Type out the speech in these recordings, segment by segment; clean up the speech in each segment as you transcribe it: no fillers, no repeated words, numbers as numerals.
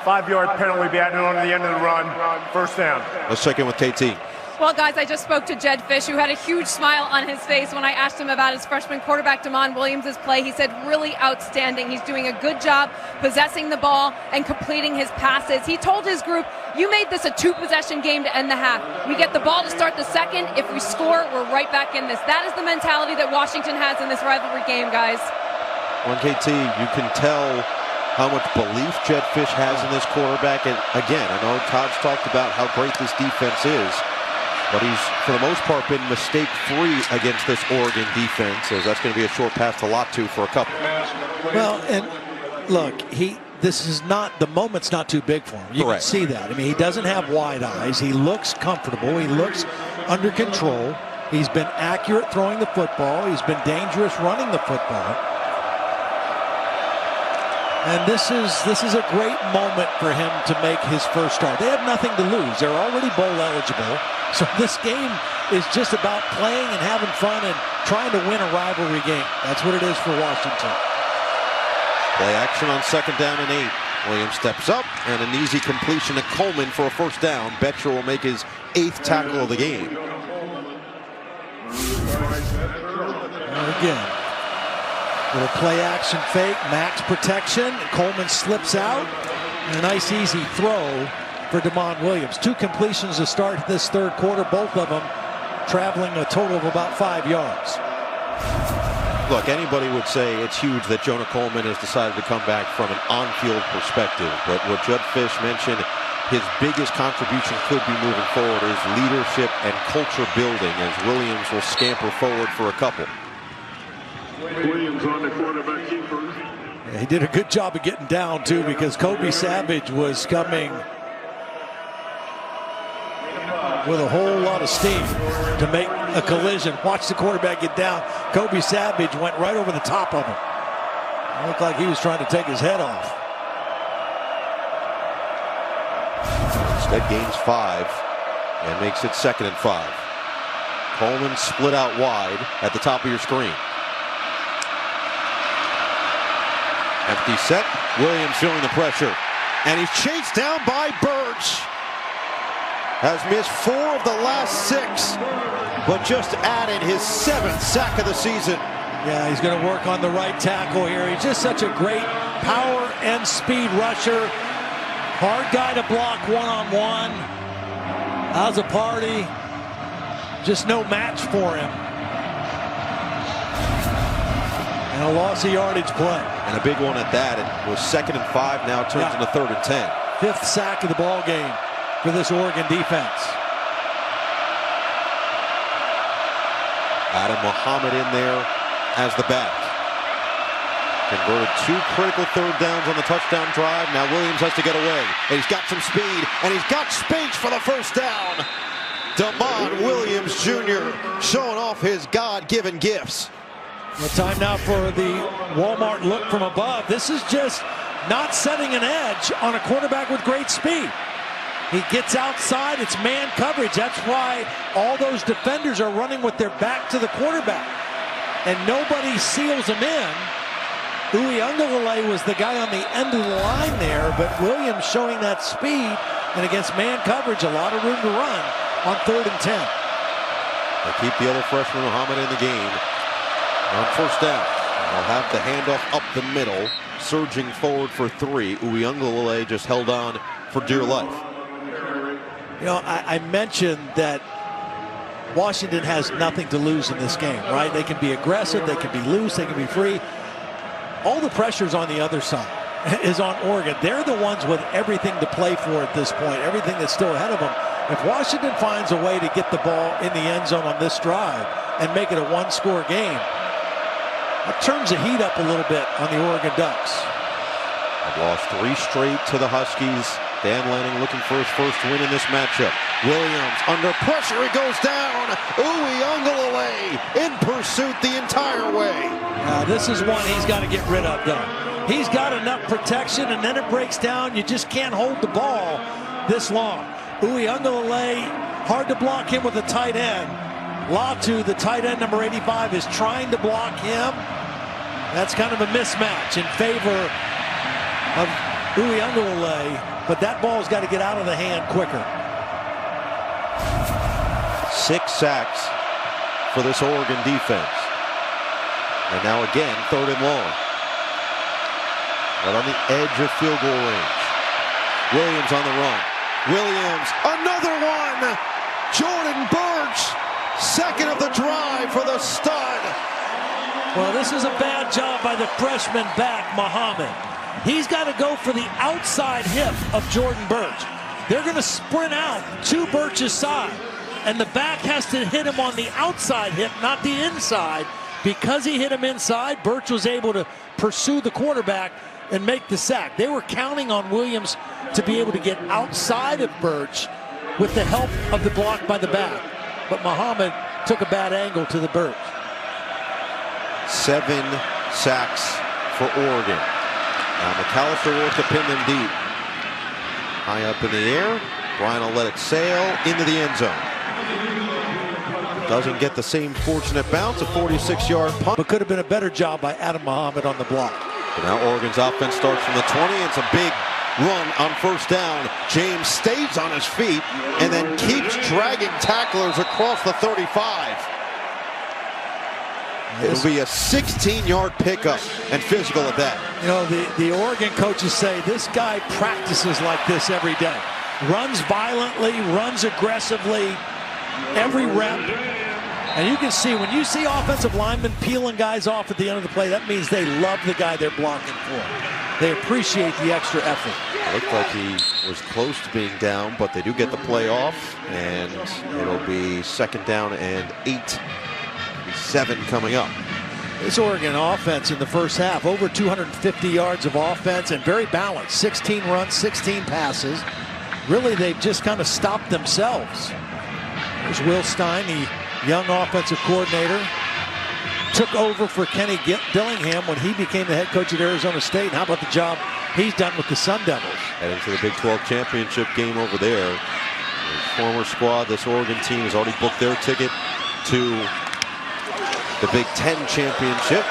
5-yard penalty be added on to the end of the run. First down. Let's check in with KT. Well, guys, I just spoke to Jed Fish, who had a huge smile on his face when I asked him about his freshman quarterback, Damon Williams' play. He said really outstanding. He's doing a good job possessing the ball and completing his passes. He told his group, you made this a 2-possession game to end the half. We get the ball to start the second. If we score, we're right back in this. That is the mentality that Washington has in this rivalry game, guys. On KT, you can tell how much belief Jed Fish has in this quarterback. And again, I know Todd's talked about how great this defense is, but he's, for the most part, been mistake-free against this Oregon defense, as that's going to be a short pass to Latu for a couple. Well, and look, this is not, the moment's not too big for him. You can see that. I mean, he doesn't have wide eyes. He looks comfortable. He looks under control. He's been accurate throwing the football. He's been dangerous running the football. And this is a great moment for him to make his first start. They have nothing to lose. They're already bowl eligible. So this game is just about playing and having fun and trying to win a rivalry game. That's what it is for Washington. Play action on 2nd down and 8. Williams steps up and an easy completion to Coleman for a first down. Betcher will make his 8th tackle of the game. And again, little play action fake, max protection. Coleman slips out. And a nice easy throw for Damon Williams. 2 completions to start this third quarter, both of them traveling a total of about 5 yards. Look, anybody would say it's huge that Jonah Coleman has decided to come back from an on-field perspective. But what Jed Fish mentioned, his biggest contribution could be moving forward is leadership and culture building, as Williams will scamper forward for a couple. Williams on the quarterback keeper. Yeah, he did a good job of getting down, too, because Kobe Savage was coming with a whole lot of steam to make a collision. Watch the quarterback get down. Kobe Savage went right over the top of him. It looked like he was trying to take his head off. Instead gains 5 and makes it 2nd and 5. Coleman split out wide at the top of your screen. Empty set. Williams feeling the pressure. And he's chased down by Birch. Has missed 4 of the last 6, but just added his 7th sack of the season. Yeah, he's going to work on the right tackle here. He's just such a great power and speed rusher. Hard guy to block one-on-one. How's a party? Just no match for him. And a loss of yardage play. And a big one at that. It was 2nd and 5, now it turns into 3rd and 10. 5th sack of the ball game for this Oregon defense. Adam Muhammad in there as the back. Converted 2 critical 3rd downs on the touchdown drive. Now Williams has to get away. And he's got some speed, and he's got space for the first down. Damon Williams Jr. showing off his God-given gifts. Well, time now for the Walmart look from above. This is just not setting an edge on a quarterback with great speed. He gets outside, it's man coverage. That's why all those defenders are running with their back to the quarterback. And nobody seals him in. Uiagalelei was the guy on the end of the line there, but Williams showing that speed, and against man coverage, a lot of room to run on 3rd and 10. They keep the other freshman Muhammad in the game on first down. They'll have the handoff up the middle, surging forward for 3. Uiagalelei just held on for dear life. You know, I mentioned that Washington has nothing to lose in this game, right? They can be aggressive, they can be loose, they can be free. All the pressure's on the other side, is on Oregon. They're the ones with everything to play for at this point, everything that's still ahead of them. If Washington finds a way to get the ball in the end zone on this drive and make it a 1-score game, that turns the heat up a little bit on the Oregon Ducks. They've lost 3 straight to the Huskies. Dan Lanning looking for his first win in this matchup. Williams under pressure, he goes down. Uiagalelei in pursuit the entire way. This is one he's got to get rid of, though. He's got enough protection, and then it breaks down. You just can't hold the ball this long. Uiagalelei, hard to block him with a tight end. Latu, the tight end, number 85, is trying to block him. That's kind of a mismatch in favor of Uiagalelei. but that ball's got to get out of the hand quicker. 6 sacks for this Oregon defense. And now again, 3rd and long. Right on the edge of field goal range. Williams on the run. Williams, another one! Jordan Birch, 2nd of the drive for the stud. Well, this is a bad job by the freshman back, Muhammad. He's got to go for the outside hip of Jordan Birch. They're going to sprint out to Birch's side, and the back has to hit him on the outside hip, not the inside. Because he hit him inside, Birch was able to pursue the quarterback and make the sack. They were counting on Williams to be able to get outside of Birch with the help of the block by the back. But Muhammad took a bad angle to the Birch. 7 sacks for Oregon. Now McAllister worked to pin them deep. High up in the air. Bryant will let it sail into the end zone. Doesn't get the same fortunate bounce, a 46-yard punt. But could have been a better job by Adam Muhammad on the block. So now Oregon's offense starts from the 20. It's a big run on 1st down. James stays on his feet and then keeps dragging tacklers across the 35. It'll be a 16-yard pickup and physical at that. You know, the Oregon coaches say this guy practices like this every day. Runs violently, runs aggressively, every rep. And you can see, when you see offensive linemen peeling guys off at the end of the play, that means they love the guy they're blocking for. They appreciate the extra effort. It looked like he was close to being down, but they do get the play off, and it'll be 2nd down and 8. 7 coming up. This Oregon offense in the first half, over 250 yards of offense and very balanced. 16 runs, 16 passes. Really, they've just kind of stopped themselves. There's Will Stein, the young offensive coordinator. Took over for Kenny Dillingham when he became the head coach at Arizona State. And how about the job he's done with the Sun Devils? Heading to the Big 12 championship game over there. His former squad, this Oregon team, has already booked their ticket to the Big 10 championship.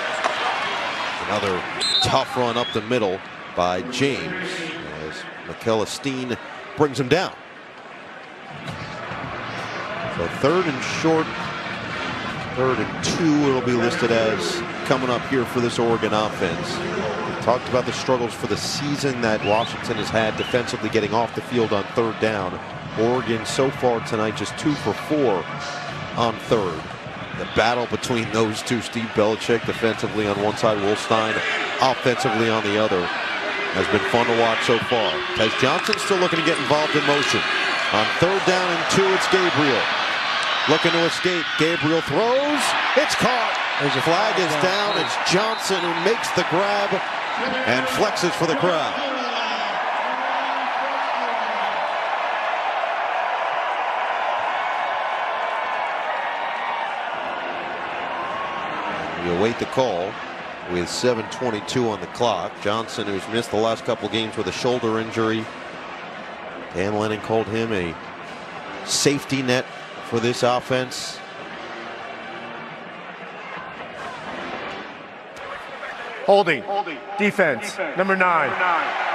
Another tough run up the middle by James as McKellar Steen brings him down. So 3rd and short, 3rd and 2 it'll be listed as coming up here for this Oregon offense. We talked about the struggles for the season that Washington has had defensively getting off the field on 3rd down. Oregon so far tonight just 2 for 4 on 3rd. The battle between those two, Steve Belichick defensively on one side, Will Stein offensively on the other, has been fun to watch so far. Tez Johnson still looking to get involved in motion. On 3rd down and 2, it's Gabriel. Looking to escape. Gabriel throws. It's caught. There's a flag is down. It's Johnson who makes the grab and flexes for the crowd. We await the call with 7:22 on the clock. Johnson, who's missed the last couple games with a shoulder injury. Dan Lennon called him a safety net for this offense. Holding. Defense. Number 9.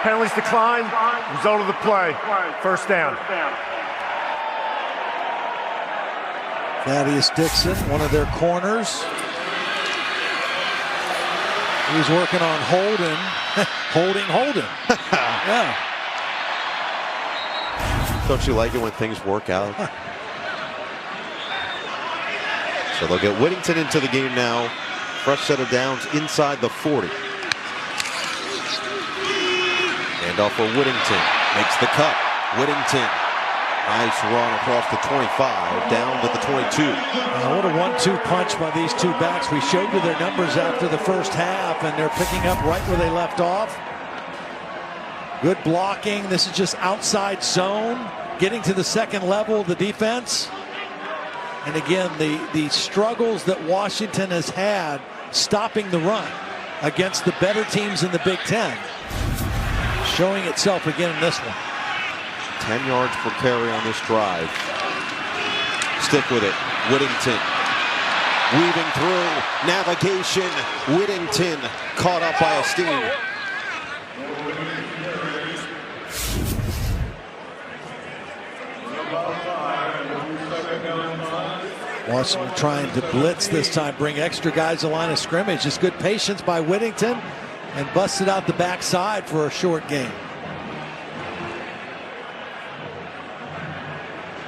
Penalties declined. Result of the play. 1st down. Thaddeus Dixon, one of their corners. He's working on Holden. Holden. Yeah. Don't you like it when things work out? So they'll get Whittington into the game now. Fresh set of downs inside the 40. Handoff for Whittington. Makes the cut. Whittington. Nice run across the 25, down to the 22. What a 1-2 punch by these two backs. We showed you their numbers after the first half, and they're picking up right where they left off. Good blocking. This is just outside zone, getting to the 2nd level of the defense. And again, the struggles that Washington has had stopping the run against the better teams in the Big Ten, showing itself again in this one. 10 yards per carry on this drive. Stick with it. Whittington weaving through. Navigation. Whittington caught up by a Steen. Washington trying to blitz this time, bring extra guys to the line of scrimmage. Just good patience by Whittington, and busted out the backside for a short gain.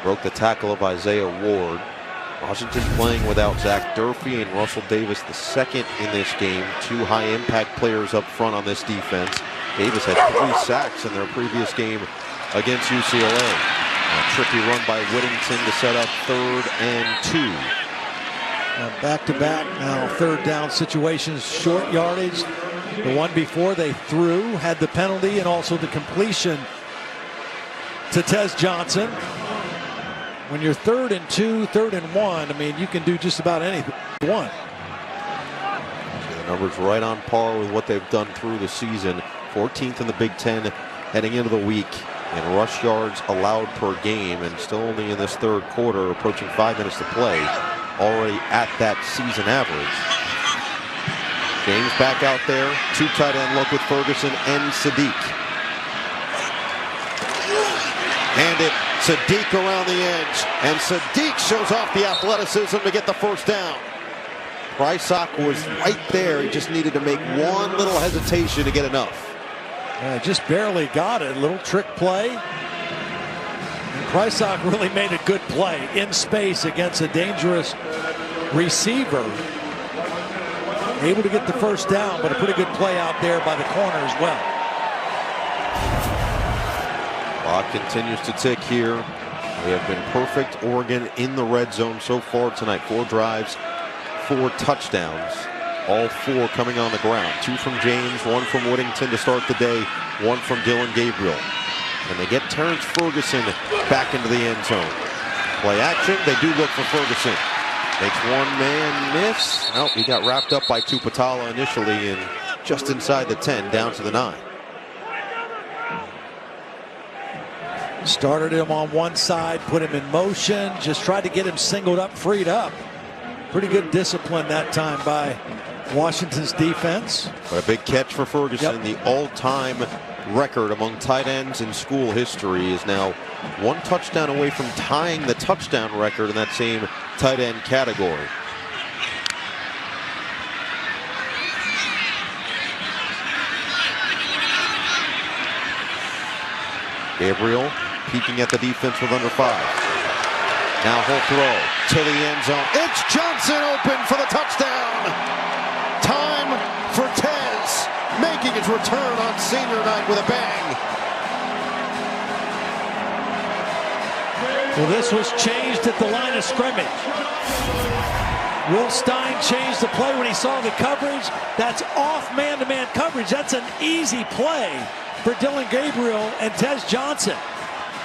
Broke the tackle of Isaiah Ward. Washington playing without Zach Durfee and Russell Davis the second in this game. Two high-impact players up front on this defense. Davis had 3 sacks in their previous game against UCLA. A tricky run by Whittington to set up 3rd and 2. Back-to-back now, 3rd down situations, short yardage. The one before they threw had the penalty and also the completion to Tez Johnson. When you're 3rd and 2, 3rd and 1, I mean, you can do just about anything you want. The numbers right on par with what they've done through the season. 14th in the Big Ten heading into the week in rush yards allowed per game, and still only in this 3rd quarter, approaching 5 minutes to play, already at that season average. James back out there, 2 tight end look with Ferguson and Sadiq. Hand it, Sadiq around the edge, and Sadiq shows off the athleticism to get the 1st down. Prysock was right there. He just needed to make one little hesitation to get enough. Just barely got it. Little trick play. And Prysock really made a good play in space against a dangerous receiver. Able to get the 1st down, but a pretty good play out there by the corner as well. Clock continues to tick here. We have been perfect, Oregon, in the red zone so far tonight. 4 drives, 4 touchdowns. All 4 coming on the ground. 2 from James, 1 from Whittington to start the day, 1 from Dylan Gabriel. And they get Terrence Ferguson back into the end zone. Play action, they do look for Ferguson. Makes one man miss. Oh, he got wrapped up by Tupatala initially, and just inside the 10, down to the 9. Started him on one side, put him in motion, just tried to get him singled up, freed up. Pretty good discipline that time by Washington's defense. But a big catch for Ferguson. Yep. The all-time record among tight ends in school history is now 1 touchdown away from tying the touchdown record in that same tight end category. Gabriel peeking at the defense with under 5. Now he'll throw to the end zone. It's Johnson open for the touchdown. Time for Tez, making his return on senior night with a bang. Well, this was changed at the line of scrimmage. Will Stein changed the play when he saw the coverage. That's off man-to-man coverage. That's an easy play for Dylan Gabriel and Tez Johnson.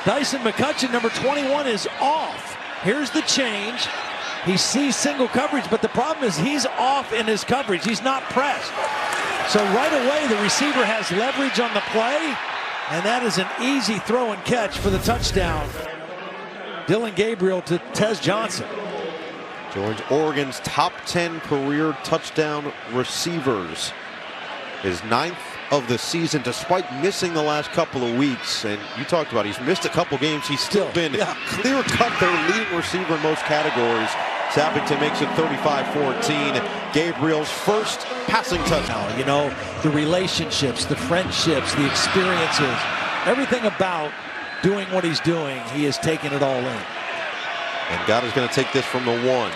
Dyson McCutcheon, number 21, is off. Here's the change. He sees single coverage, but the problem is he's off in his coverage. He's not pressed. So right away, the receiver has leverage on the play, and that is an easy throw and catch for the touchdown. Dylan Gabriel to Tez Johnson. Joins Oregon's top 10 career touchdown receivers. His 9th of the season, despite missing the last couple of weeks. And you talked about he's missed a couple games. He's still been clear-cut their leading receiver in most categories. Sappington makes it 35-14. Gabriel's first passing touchdown. You know, the relationships, the friendships, the experiences, everything about doing what he's doing, he is taking it all in. And God is going to take this from the 1.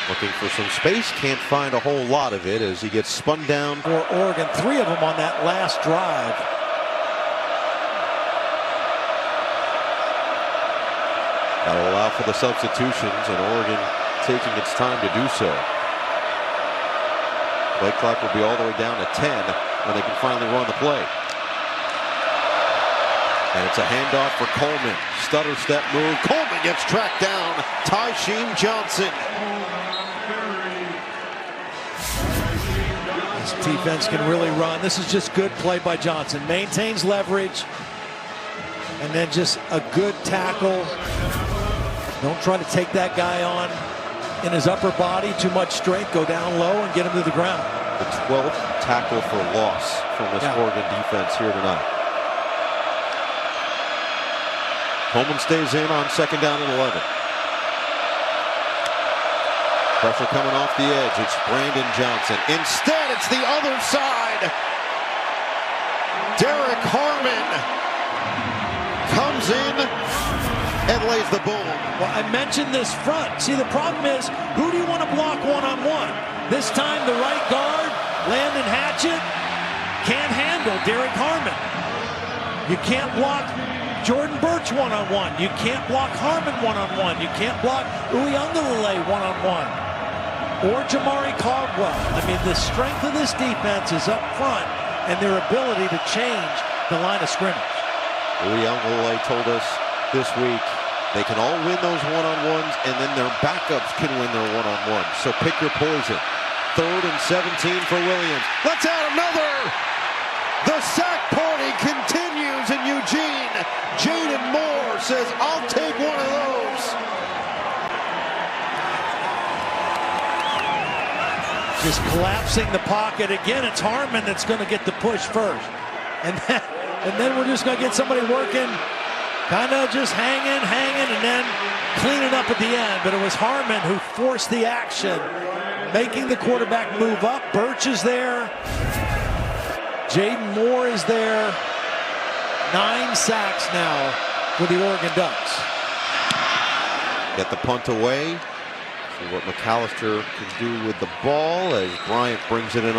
Looking for some space, can't find a whole lot of it as he gets spun down. For Oregon, 3 of them on that last drive. That'll allow for the substitutions, and Oregon taking its time to do so. Play clock will be all the way down to 10 when they can finally run the play. And it's a handoff for Coleman. Stutter step move. Coleman gets tracked down. Tysheem Johnson. This defense can really run. This is just good play by Johnson. Maintains leverage. And then just a good tackle. Don't try to take that guy on in his upper body. Too much strength. Go down low and get him to the ground. The 12th tackle for loss from this Oregon defense here tonight. Coleman stays in on 2nd down and 11. Pressure coming off the edge. It's Brandon Johnson. Instead, it's the other side. Derek Harmon comes in and lays the boom. Well, I mentioned this front. See, the problem is, who do you want to block one-on-one? This time, the right guard, Landon Hatchett, can't handle Derek Harmon. You can't block Jordan Birch one-on-one. You can't block Harmon one-on-one. You can't block Uiagalelei one-on-one. Or Jamari Caldwell. I mean, the strength of this defense is up front and their ability to change the line of scrimmage. Uiagalelei told us this week they can all win those one-on-ones, and then their backups can win their one-on-ones. So pick your poison. 3rd and 17 for Williams. Let's add another. The sack party continues in Eugene. Jaden Moore says, I'll take one of those. Just collapsing the pocket. Again, it's Harmon that's going to get the push first. And then we're just going to get somebody working, kind of just hanging, and then cleaning up at the end. But it was Harmon who forced the action, making the quarterback move up. Birch is there. Jaden Moore is there. 9 sacks now for the Oregon Ducks. Get the punt away. See what McAllister can do with the ball as Bryant brings it in.